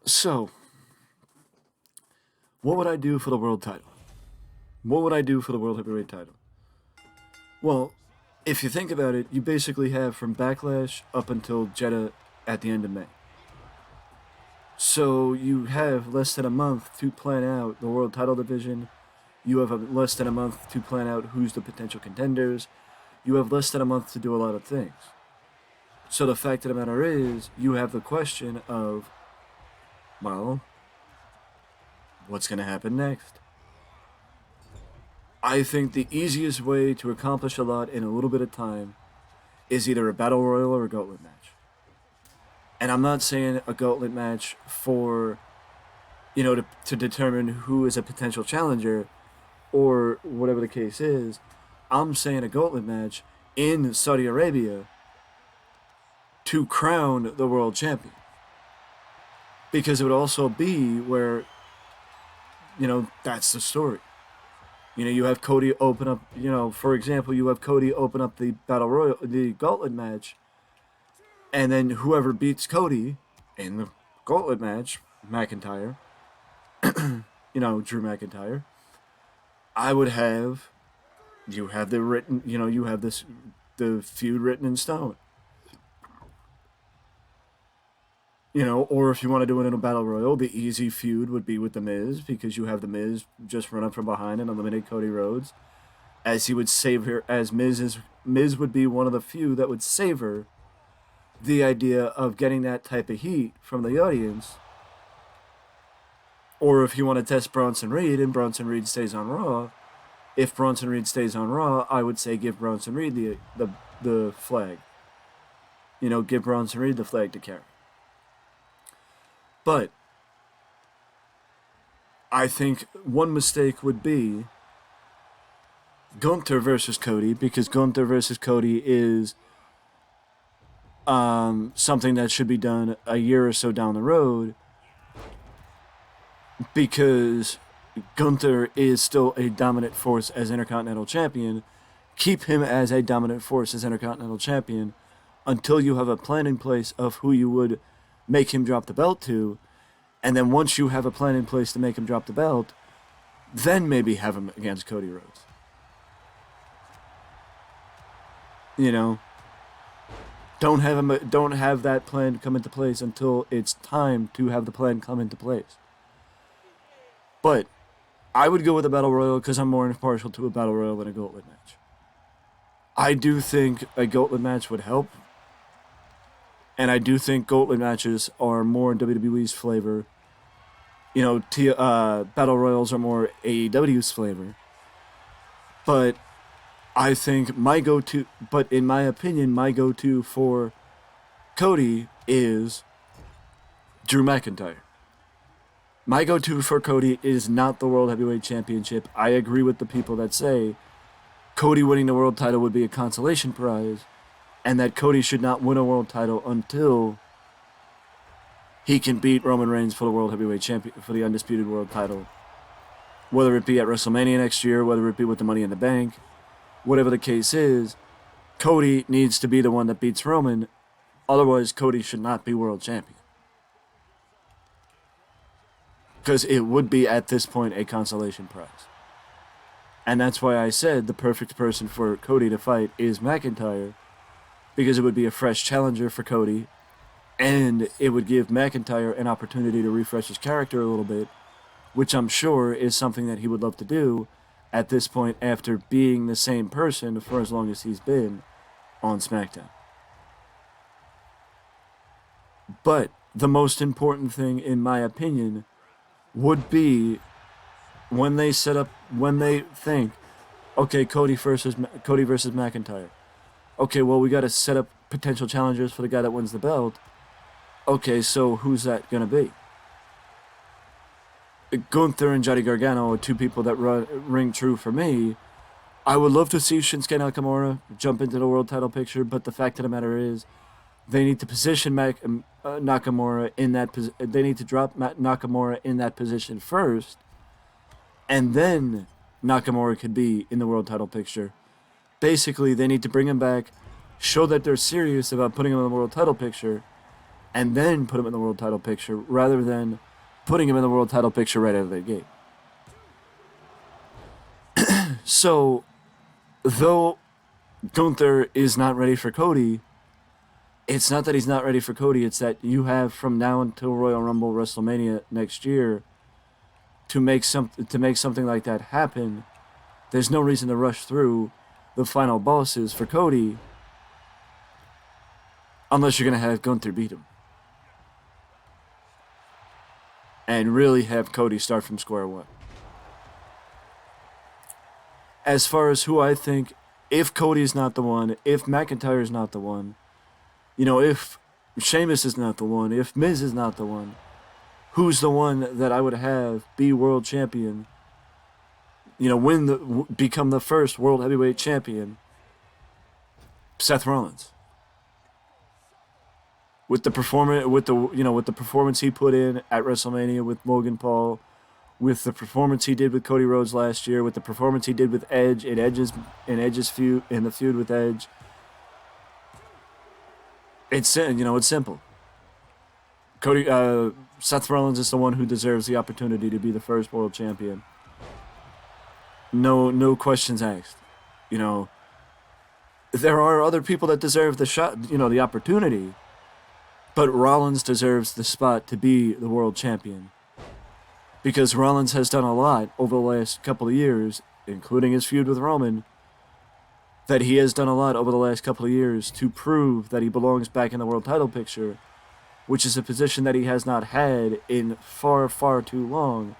So, what would I do for the world title? What would I do for the world heavyweight title? Well, if you think about it, you basically have from Backlash up until Jeddah at the end of May. So you have less than a month to plan out the world title division. You have less than a month to plan out who's the potential contenders. You have less than a month to do a lot of things. So the fact of the matter is, you have the question of, well, what's going to happen next? I think the easiest way to accomplish a lot in a little bit of time is either a battle royal or a gauntlet match. And I'm not saying a gauntlet match for, to determine who is a potential challenger or whatever the case is. I'm saying a gauntlet match in Saudi Arabia to crown the world champion. Because it would also be where, that's the story. You have Cody open up, for example, you have Cody open up the Battle Royal, the Gauntlet match, and then whoever beats Cody in the Gauntlet match, McIntyre, Drew McIntyre, I would have, you have the written, you have the feud written in stone. Or if you want to do it in a battle royal, the easy feud would be with the Miz because you have the Miz just run up from behind and eliminate Cody Rhodes, as he would savor as Miz would be one of the few that would savor the idea of getting that type of heat from the audience. Or if you want to test Bronson Reed and Bronson Reed stays on Raw, if Bronson Reed stays on Raw, I would say give Bronson Reed the flag. Give Bronson Reed the flag to carry. But I think one mistake would be Gunther versus Cody, because Gunther versus Cody is something that should be done a year or so down the road, because Gunther is still a dominant force as Intercontinental Champion. Keep him as a dominant force as Intercontinental Champion until you have a plan in place of who you would make him drop the belt to, and then once you have a plan in place to make him drop the belt, then maybe have him against Cody Rhodes. Don't have that plan come into place until it's time to have the plan come into place. But I would go with a battle royal because I'm more impartial to a battle royal than a gauntlet match. I do think a gauntlet match would help. And I do think gauntlet matches are more in WWE's flavor. Battle royals are more AEW's flavor. But I think in my opinion, my go-to for Cody is Drew McIntyre. My go-to for Cody is not the World Heavyweight Championship. I agree with the people that say Cody winning the world title would be a consolation prize, and that Cody should not win a world title until he can beat Roman Reigns for the World Heavyweight Champion, for the undisputed world title. Whether it be at WrestleMania next year, whether it be with the Money in the Bank, whatever the case is, Cody needs to be the one that beats Roman. Otherwise, Cody should not be world champion. Because it would be, at this point, a consolation prize. And that's why I said the perfect person for Cody to fight is McIntyre, because it would be a fresh challenger for Cody, and it would give McIntyre an opportunity to refresh his character a little bit, which I'm sure is something that he would love to do at this point after being the same person for as long as he's been on SmackDown. But the most important thing, in my opinion, would be when they think, okay, Cody versus McIntyre. Okay, well, we got to set up potential challengers for the guy that wins the belt. Okay, so who's that going to be? Gunther and Johnny Gargano are two people that ring true for me. I would love to see Shinsuke Nakamura jump into the world title picture, but the fact of the matter is, they need to position Nakamura in that position. They need to drop Nakamura in that position first, and then Nakamura could be in the world title picture. Basically, they need to bring him back, show that they're serious about putting him in the world title picture, and then put him in the world title picture rather than putting him in the world title picture right out of the gate. So, though Gunther is not ready for Cody, it's not that he's not ready for Cody, it's that you have from now until Royal Rumble, WrestleMania next year to make something like that happen. There's no reason to rush through the final bosses for Cody unless you're going to have Gunther beat him. And really have Cody start from square one. As far as who I think, if Cody's not the one, if McIntyre's not the one, if Sheamus is not the one, if Miz is not the one, who's the one that I would have be world champion? Become the first world heavyweight champion. Seth Rollins. With the performance he put in at WrestleMania with Logan Paul, with the performance he did with Cody Rhodes last year, with the performance he did with Edge in Edge's feud in the feud with Edge. It's simple. Seth Rollins is the one who deserves the opportunity to be the first world champion. No questions asked. There are other people that deserve the shot, the opportunity. But Rollins deserves the spot to be the world champion. Because Rollins has done a lot over the last couple of years, including his feud with Roman, that he has done a lot over the last couple of years to prove that he belongs back in the world title picture, which is a position that he has not had in far, far too long.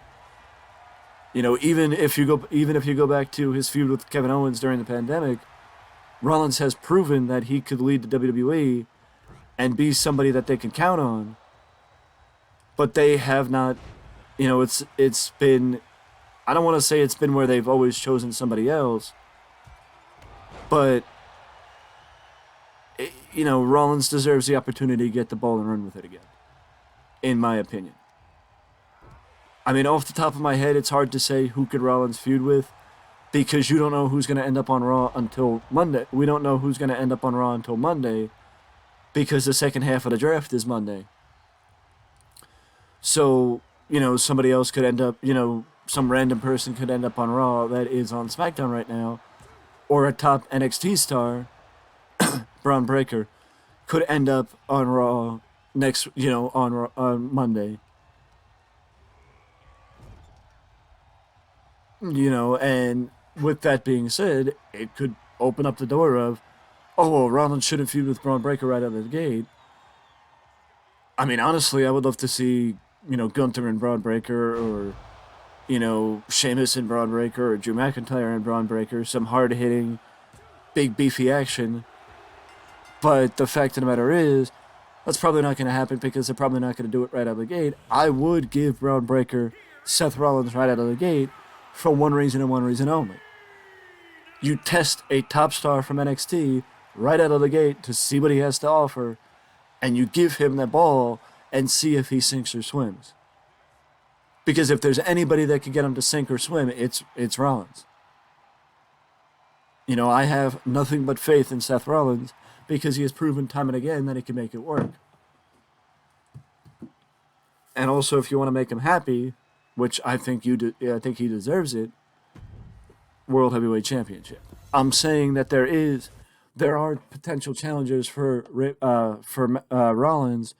Even if you go back to his feud with Kevin Owens during the pandemic, Rollins has proven that he could lead the WWE and be somebody that they can count on. But they have not, it's been, I don't want to say it's been where they've always chosen somebody else, but, Rollins deserves the opportunity to get the ball and run with it again, in my opinion. Off the top of my head, it's hard to say who could Rollins feud with, because you don't know who's going to end up on Raw until Monday. We don't know who's going to end up on Raw until Monday, because the second half of the draft is Monday. So, somebody else could end up, some random person could end up on Raw that is on SmackDown right now, or a top NXT star, Braun Breaker, could end up on Raw next, on Monday. And with that being said, it could open up the door of, Rollins shouldn't feud with Braun Breaker right out of the gate. Honestly, I would love to see, Gunther and Braun Breaker, or, Sheamus and Braun Breaker, or Drew McIntyre and Braun Breaker, some hard-hitting, big, beefy action. But the fact of the matter is, that's probably not going to happen because they're probably not going to do it right out of the gate. I would give Braun Breaker Seth Rollins right out of the gate for one reason and one reason only. You test a top star from NXT right out of the gate to see what he has to offer, and you give him the ball and see if he sinks or swims. Because if there's anybody that can get him to sink or swim, it's Rollins. I have nothing but faith in Seth Rollins because he has proven time and again that he can make it work. And also, if you want to make him happy, which I think I think he deserves it, World Heavyweight Championship. I'm saying that there are potential challengers for Rollins.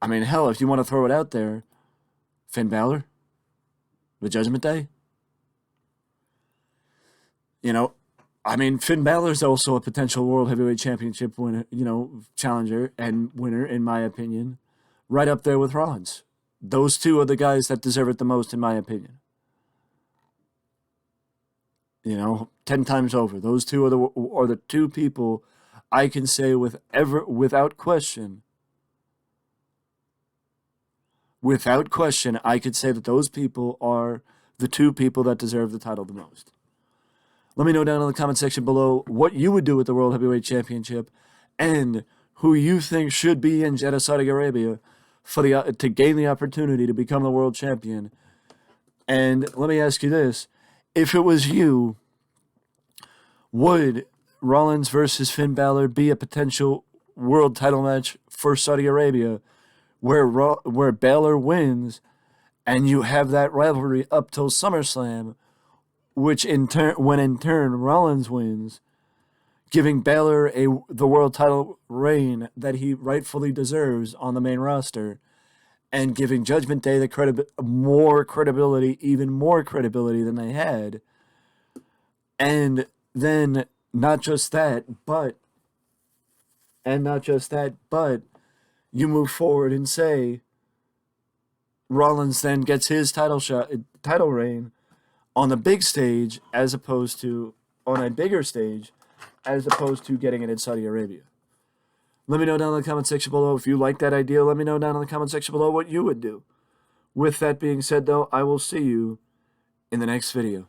Hell, if you want to throw it out there, Finn Balor, the Judgment Day. Finn Balor's also a potential World Heavyweight Championship winner, challenger and winner, in my opinion, right up there with Rollins. Those two are the guys that deserve it the most, in my opinion. 10 times over. Those two are the two people I can say without question, I could say that those people are the two people that deserve the title the most. Let me know down in the comment section below what you would do with the World Heavyweight Championship and who you think should be in Jeddah, Saudi Arabia to gain the opportunity to become the world champion. And let me ask you this. If it was you, would Rollins versus Finn Balor be a potential world title match for Saudi Arabia, where Balor wins, and you have that rivalry up till SummerSlam, which in turn Rollins wins, giving Balor the world title reign that he rightfully deserves on the main roster, and giving Judgment Day the even more credibility than they had. And then not just that, but you move forward and say Rollins then gets his title reign on the big stage as opposed to on a bigger stage as opposed to getting it in Saudi Arabia. Let me know down in the comment section below if you like that idea. Let me know down in the comment section below what you would do. With that being said, though, I will see you in the next video.